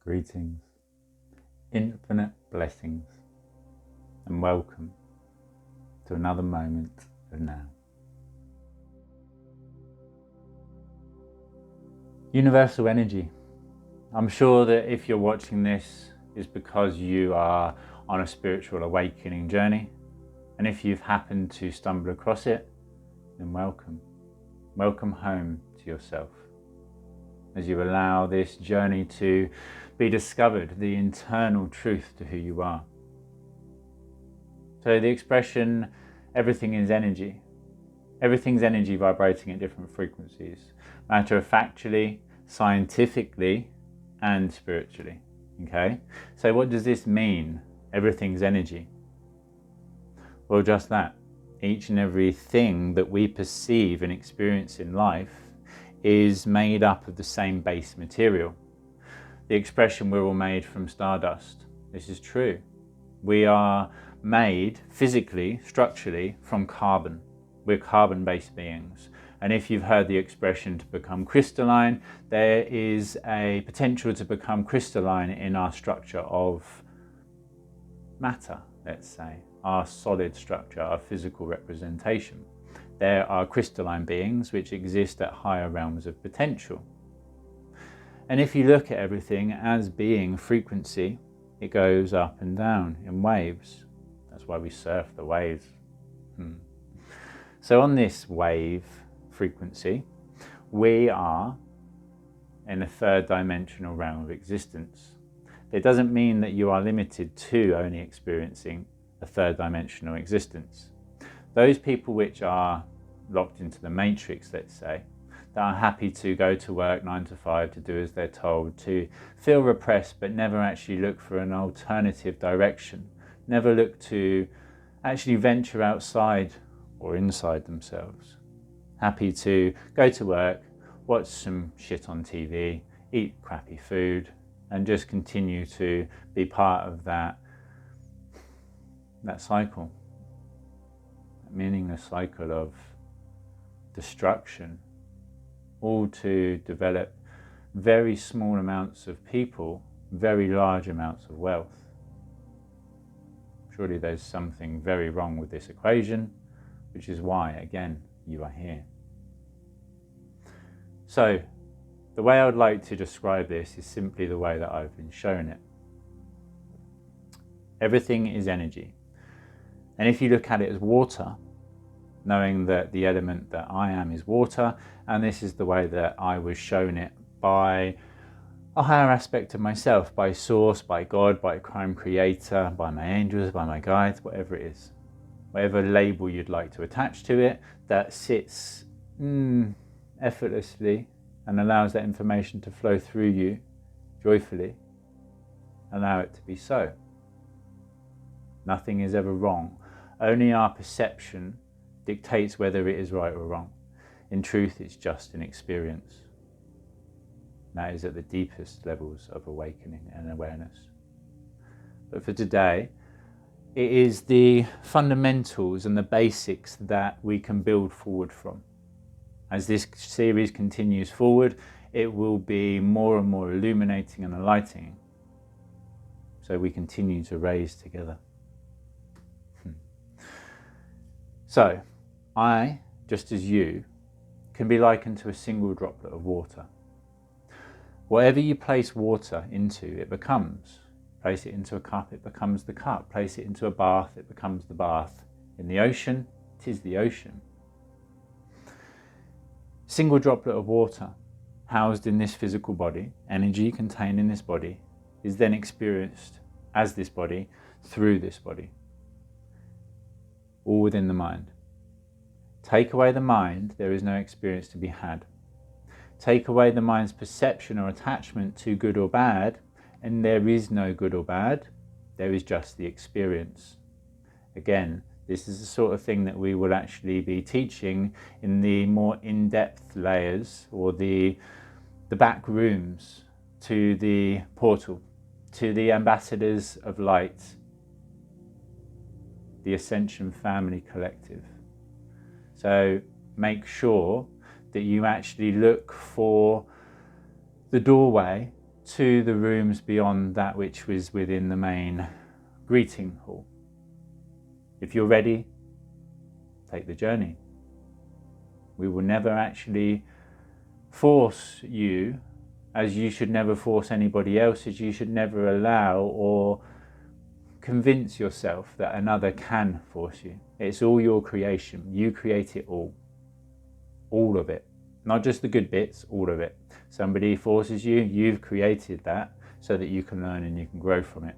Greetings, infinite blessings, and welcome to another moment of now. Universal energy. I'm sure that if you're watching this, it's because you are on a spiritual awakening journey, and if you've happened to stumble across it, then welcome. Welcome home to yourself. As you allow this journey to be discovered, the internal truth to who you are. So the expression, everything is energy. Everything's energy vibrating at different frequencies. Matter of factually, scientifically, and spiritually. Okay? So what does this mean? Everything's energy. Well, just that. Each and every thing that we perceive and experience in life is made up of the same base material. The expression, we're all made from stardust. This is true. We are made physically, structurally, from carbon. We're carbon-based beings. And if you've heard the expression to become crystalline, there is a potential to become crystalline in our structure of matter, let's say, our solid structure, our physical representation. There are crystalline beings which exist at higher realms of potential. And if you look at everything as being frequency, it goes up and down in waves. That's why we surf the waves. So on this wave frequency, we are in a third dimensional realm of existence. It doesn't mean that you are limited to only experiencing a third dimensional existence. Those people which are locked into the matrix, let's say, that are happy to go to work 9 to 5, to do as they're told, to feel repressed but never actually look for an alternative direction, never look to actually venture outside or inside themselves. Happy to go to work, watch some shit on TV, eat crappy food, and just continue to be part of that cycle, that meaningless cycle of destruction, all to develop very small amounts of people, very large amounts of wealth. Surely there's something very wrong with this equation, which is why, again, you are here. So, the way I would like to describe this is simply the way that I've been shown it. Everything is energy. And if you look at it as water, knowing that the element that I am is water, and this is the way that I was shown it by a higher aspect of myself, by source, by God, by a crime creator, by my angels, by my guides, whatever it is. Whatever label you'd like to attach to it, that sits effortlessly and allows that information to flow through you joyfully. Allow it to be so. Nothing is ever wrong. Only our perception dictates whether it is right or wrong. In truth, it's just an experience. That is at the deepest levels of awakening and awareness. But for today, it is the fundamentals and the basics that we can build forward from. As this series continues forward, it will be more and more illuminating and enlightening, so we continue to raise together. So, I, just as you, can be likened to a single droplet of water. Whatever you place water into, it becomes. Place it into a cup, it becomes the cup. Place it into a bath, it becomes the bath. In the ocean, it is the ocean. Single droplet of water, housed in this physical body, energy contained in this body, is then experienced as this body, through this body. All within the mind. Take away the mind, there is no experience to be had. Take away the mind's perception or attachment to good or bad, and there is no good or bad, there is just the experience. Again, this is the sort of thing that we will actually be teaching in the more in-depth layers, or the back rooms to the portal, to the ambassadors of light, the Ascension Family Collective. So make sure that you actually look for the doorway to the rooms beyond that which was within the main greeting hall. If you're ready, take the journey. We will never actually force you, as you should never force anybody else, as you should never allow or convince yourself that another can force you. It's all your creation. You create it all of it. Not just the good bits, all of it. Somebody forces you, you've created that so that you can learn and you can grow from it.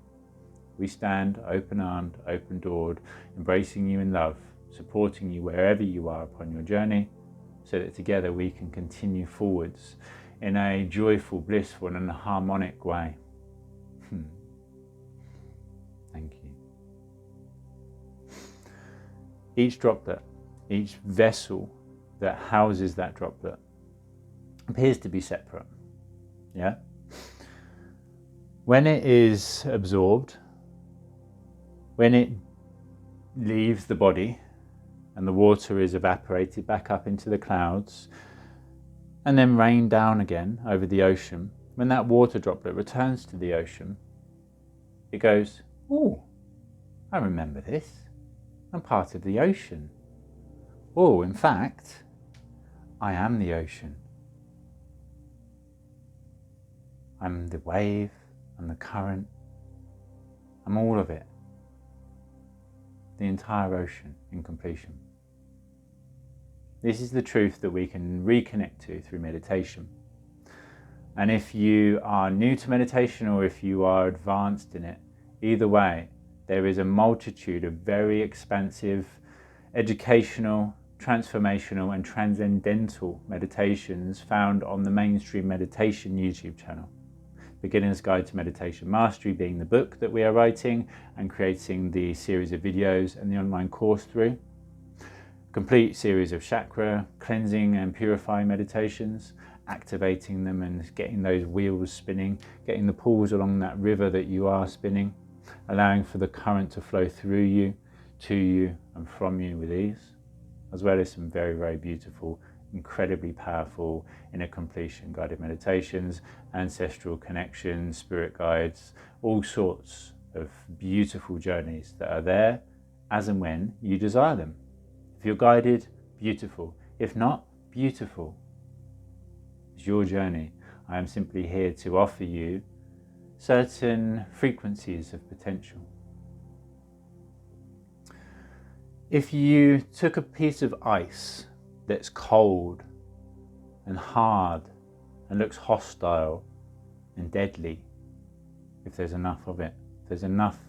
We stand open-armed, open-doored, embracing you in love, supporting you wherever you are upon your journey, so that together we can continue forwards in a joyful, blissful and harmonic way. Thank you. Each droplet, each vessel that houses that droplet appears to be separate. Yeah? When it is absorbed, when it leaves the body and the water is evaporated back up into the clouds and then rained down again over the ocean, when that water droplet returns to the ocean, it goes, oh, I remember this. I'm part of the ocean. Oh, in fact, I am the ocean. I'm the wave, I'm the current, I'm all of it. The entire ocean in completion. This is the truth that we can reconnect to through meditation. And if you are new to meditation or if you are advanced in it, either way, there is a multitude of very expansive, educational, transformational and transcendental meditations found on the Mainstream Meditation YouTube channel. Beginner's Guide to Meditation Mastery being the book that we are writing and creating the series of videos and the online course through. Complete series of chakra cleansing and purifying meditations, activating them and getting those wheels spinning, getting the pools along that river that you are spinning, allowing for the current to flow through you, to you and from you with ease, as well as some very, very beautiful, incredibly powerful inner completion guided meditations, ancestral connections, spirit guides, all sorts of beautiful journeys that are there as and when you desire them. If you're guided, beautiful. If not, beautiful. It's your journey. I am simply here to offer you certain frequencies of potential. If you took a piece of ice that's cold and hard and looks hostile and deadly, if there's enough of it, if there's enough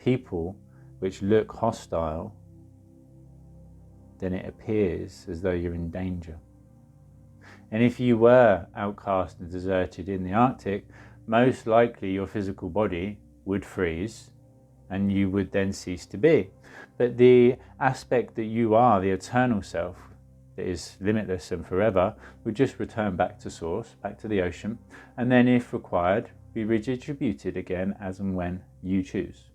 people which look hostile, then it appears as though you're in danger. And if you were outcast and deserted in the Arctic, most likely your physical body would freeze and you would then cease to be. But the aspect that you are, the eternal self, that is limitless and forever, would just return back to source, back to the ocean, and then if required, be redistributed again as and when you choose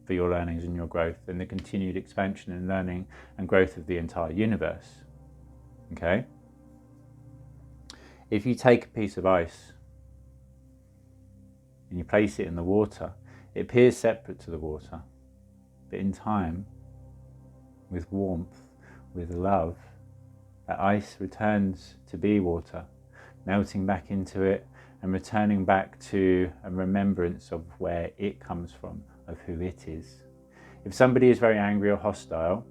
for your learnings and your growth and the continued expansion and learning and growth of the entire universe. Okay? If you take a piece of ice and you place it in the water, it appears separate to the water, but in time, with warmth, with love, that ice returns to be water, melting back into it and returning back to a remembrance of where it comes from, of who it is. If somebody is very angry or hostile,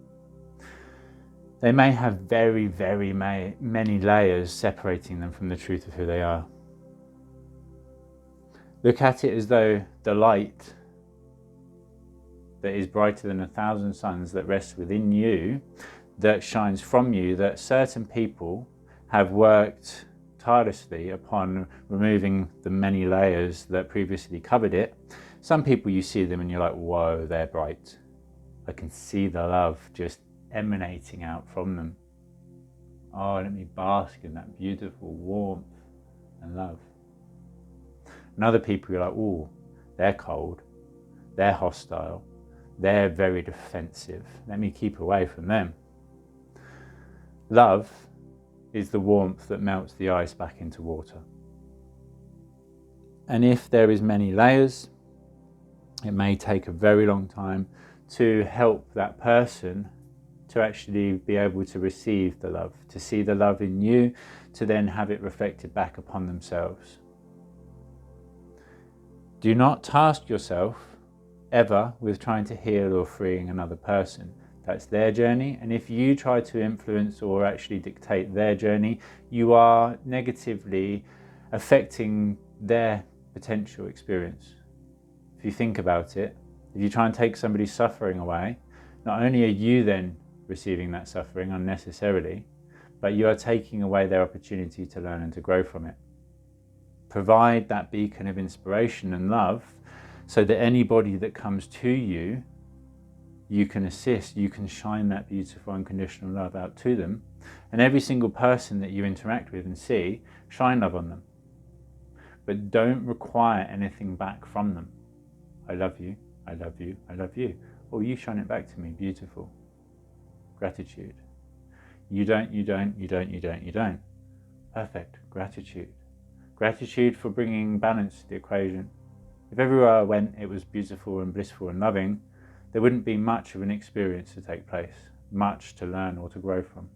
they may have very, very many layers separating them from the truth of who they are. Look at it as though the light that is brighter than 1,000 suns that rests within you, that shines from you, that certain people have worked tirelessly upon removing the many layers that previously covered it. Some people, you see them and you're like, whoa, they're bright. I can see the love just emanating out from them. Oh, let me bask in that beautiful warmth and love. And other people, you're like, oh, they're cold, they're hostile, they're very defensive. Let me keep away from them. Love is the warmth that melts the ice back into water. And if there is many layers, it may take a very long time to help that person to actually be able to receive the love, to see the love in you, to then have it reflected back upon themselves. Do not task yourself ever with trying to heal or freeing another person. That's their journey, and if you try to influence or actually dictate their journey, you are negatively affecting their potential experience. If you think about it, if you try and take somebody's suffering away, not only are you then receiving that suffering unnecessarily, but you are taking away their opportunity to learn and to grow from it. Provide that beacon of inspiration and love so that anybody that comes to you, you can assist, you can shine that beautiful unconditional love out to them. And every single person that you interact with and see, shine love on them. But don't require anything back from them. I love you, I love you, I love you. Or you shine it back to me, beautiful. Gratitude. You don't. Perfect, gratitude. Gratitude for bringing balance to the equation. If everywhere I went it was beautiful and blissful and loving, there wouldn't be much of an experience to take place, much to learn or to grow from.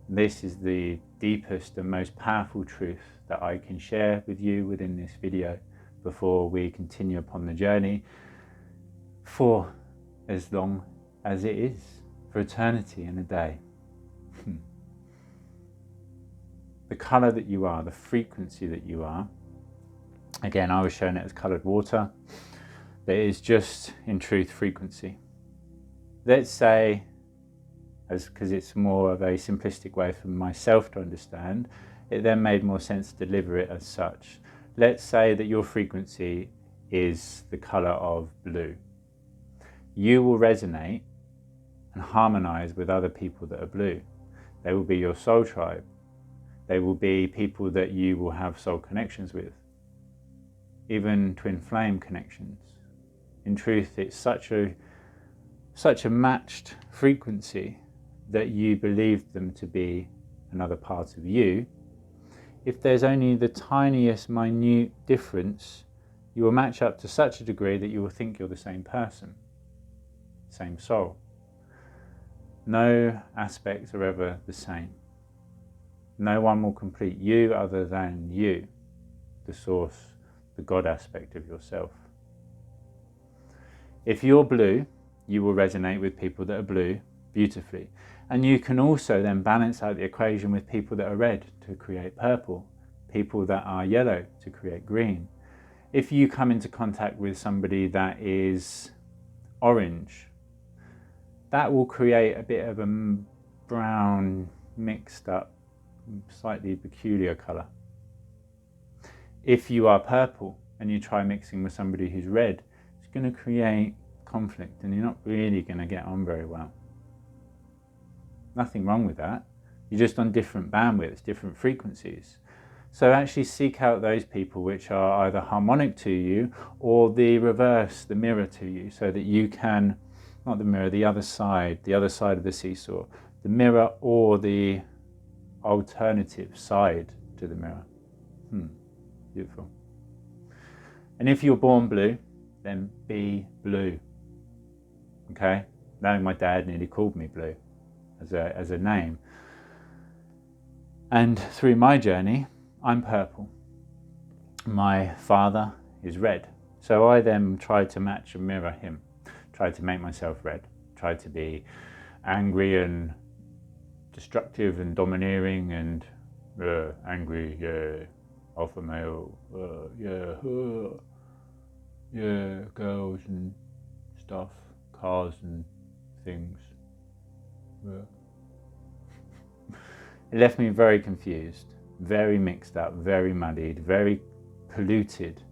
This is the deepest and most powerful truth that I can share with you within this video before we continue upon the journey for as long as it is, for eternity and a day. The colour that you are, the frequency that you are, again I was shown it as coloured water, that is just in truth frequency. Let's say, because it's more of a simplistic way for myself to understand, it then made more sense to deliver it as such. Let's say that your frequency is the colour of blue. You will resonate and harmonise with other people that are blue. They will be your soul tribe. They will be people that you will have soul connections with, even twin flame connections. In truth, it's such a matched frequency that you believe them to be another part of you. If there's only the tiniest minute difference, you will match up to such a degree that you will think you're the same person, same soul. No aspects are ever the same. No one will complete you other than you, the source, the God aspect of yourself. If you're blue, you will resonate with people that are blue beautifully. And you can also then balance out the equation with people that are red to create purple, people that are yellow to create green. If you come into contact with somebody that is orange, that will create a bit of a brown, mixed up, slightly peculiar colour. If you are purple and you try mixing with somebody who's red, it's going to create conflict and you're not really going to get on very well. Nothing wrong with that. You're just on different bandwidths, different frequencies. So actually seek out those people which are either harmonic to you or the reverse, the mirror to you, so that you can, not the mirror, the other side of the seesaw, the mirror or the alternative side to the mirror. Beautiful. And if you're born blue, then be blue. Okay? Knowing my dad nearly called me blue as a name. And through my journey, I'm purple. My father is red. So I then tried to match and mirror him. Tried to make myself red. Tried to be angry and destructive and domineering and angry, yeah, alpha male, yeah, girls and stuff, cars and things. It left me very confused, very mixed up, very muddied, very polluted,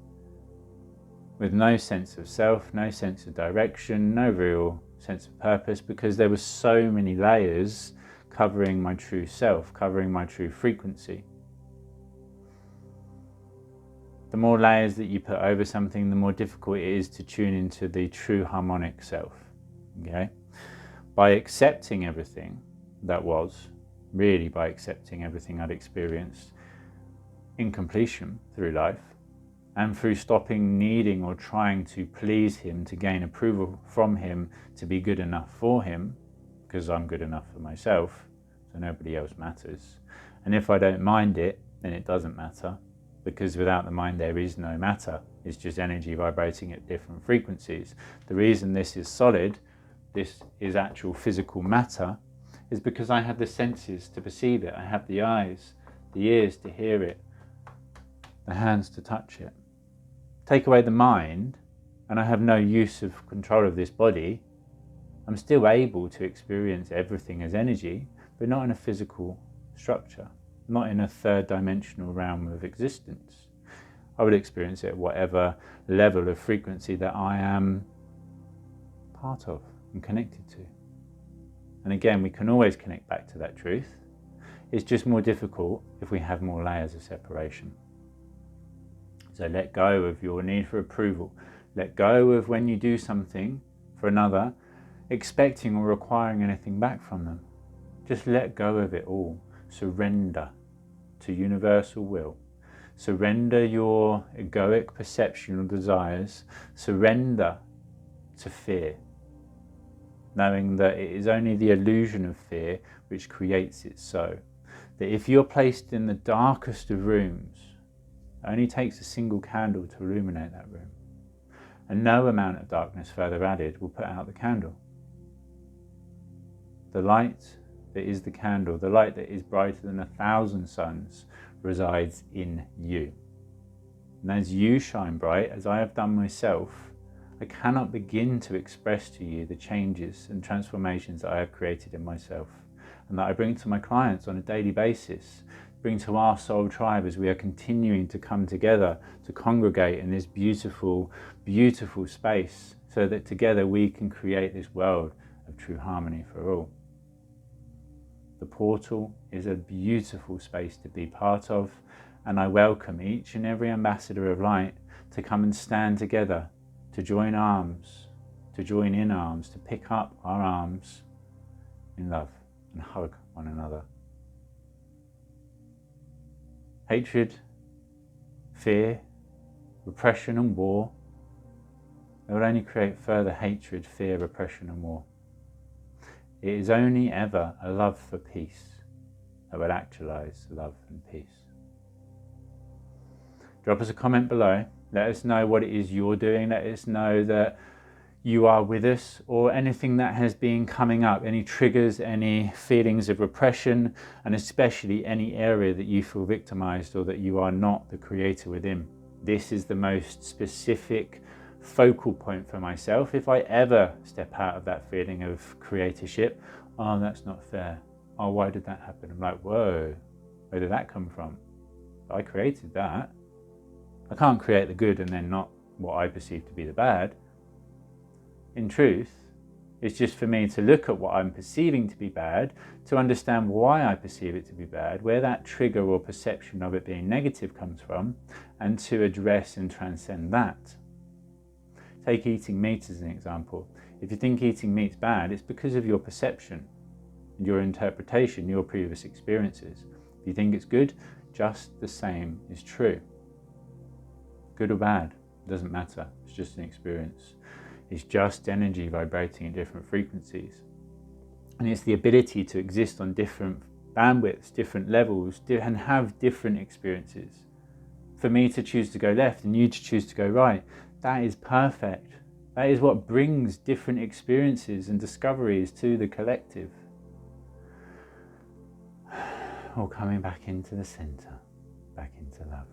with no sense of self, no sense of direction, no real sense of purpose, because there were so many layers covering my true self, covering my true frequency. The more layers that you put over something, the more difficult it is to tune into the true harmonic self. Okay? By accepting everything that was, really by accepting everything I'd experienced, incompletion through life, and through stopping needing or trying to please him, to gain approval from him, to be good enough for him, because I'm good enough for myself, so nobody else matters. And if I don't mind it, then it doesn't matter, because without the mind there is no matter. It's just energy vibrating at different frequencies. The reason this is solid, this is actual physical matter, is because I have the senses to perceive it. I have the eyes, the ears to hear it, the hands to touch it. Take away the mind, and I have no use of control of this body. I'm still able to experience everything as energy, but not in a physical structure, not in a third dimensional realm of existence. I would experience it at whatever level of frequency that I am part of and connected to. And again, we can always connect back to that truth. It's just more difficult if we have more layers of separation. So let go of your need for approval. Let go of when you do something for another, expecting or requiring anything back from them. Just let go of it all. Surrender to universal will. Surrender your egoic perceptual desires. Surrender to fear, knowing that it is only the illusion of fear which creates it so. That if you're placed in the darkest of rooms, it only takes a single candle to illuminate that room. And no amount of darkness further added will put out the candle. The light that is the candle, the light that is brighter than 1,000 suns, resides in you. And as you shine bright, as I have done myself, I cannot begin to express to you the changes and transformations that I have created in myself, and that I bring to my clients on a daily basis, bring to our soul tribe as we are continuing to come together to congregate in this beautiful, beautiful space, so that together we can create this world of true harmony for all. The portal is a beautiful space to be part of, and I welcome each and every ambassador of light to come and stand together, to join arms, to join in arms, to pick up our arms in love and hug one another. Hatred, fear, repression and war, they will only create further hatred, fear, repression and war. It is only ever a love for peace that will actualize love and peace. Drop us a comment below. Let us know what it is you're doing. Let us know that you are with us, or anything that has been coming up, any triggers, any feelings of repression, and especially any area that you feel victimized or that you are not the creator within. This is the most specific focal point for myself. If I ever step out of that feeling of creatorship, oh, that's not fair. Oh, why did that happen? I'm like, whoa, where did that come from? I created that. I can't create the good and then not what I perceive to be the bad. In truth, it's just for me to look at what I'm perceiving to be bad, to understand why I perceive it to be bad, where that trigger or perception of it being negative comes from, and to address and transcend that. Take eating meat as an example. If you think eating meat's bad, it's because of your perception and your interpretation, your previous experiences. If you think it's good, just the same is true. Good or bad, doesn't matter. It's just an experience. It's just energy vibrating at different frequencies. And it's the ability to exist on different bandwidths, different levels, and have different experiences. For me to choose to go left and you to choose to go right, that is perfect. That is what brings different experiences and discoveries to the collective. All coming back into the center, back into love.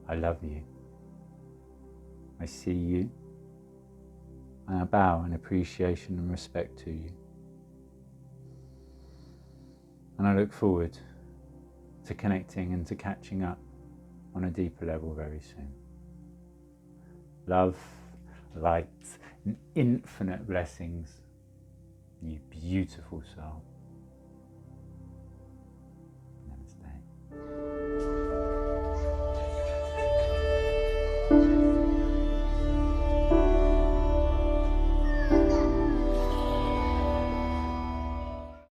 I love you. I see you. And I bow in appreciation and respect to you. And I look forward to connecting and to catching up on a deeper level very soon. Love, light, and infinite blessings, you beautiful soul.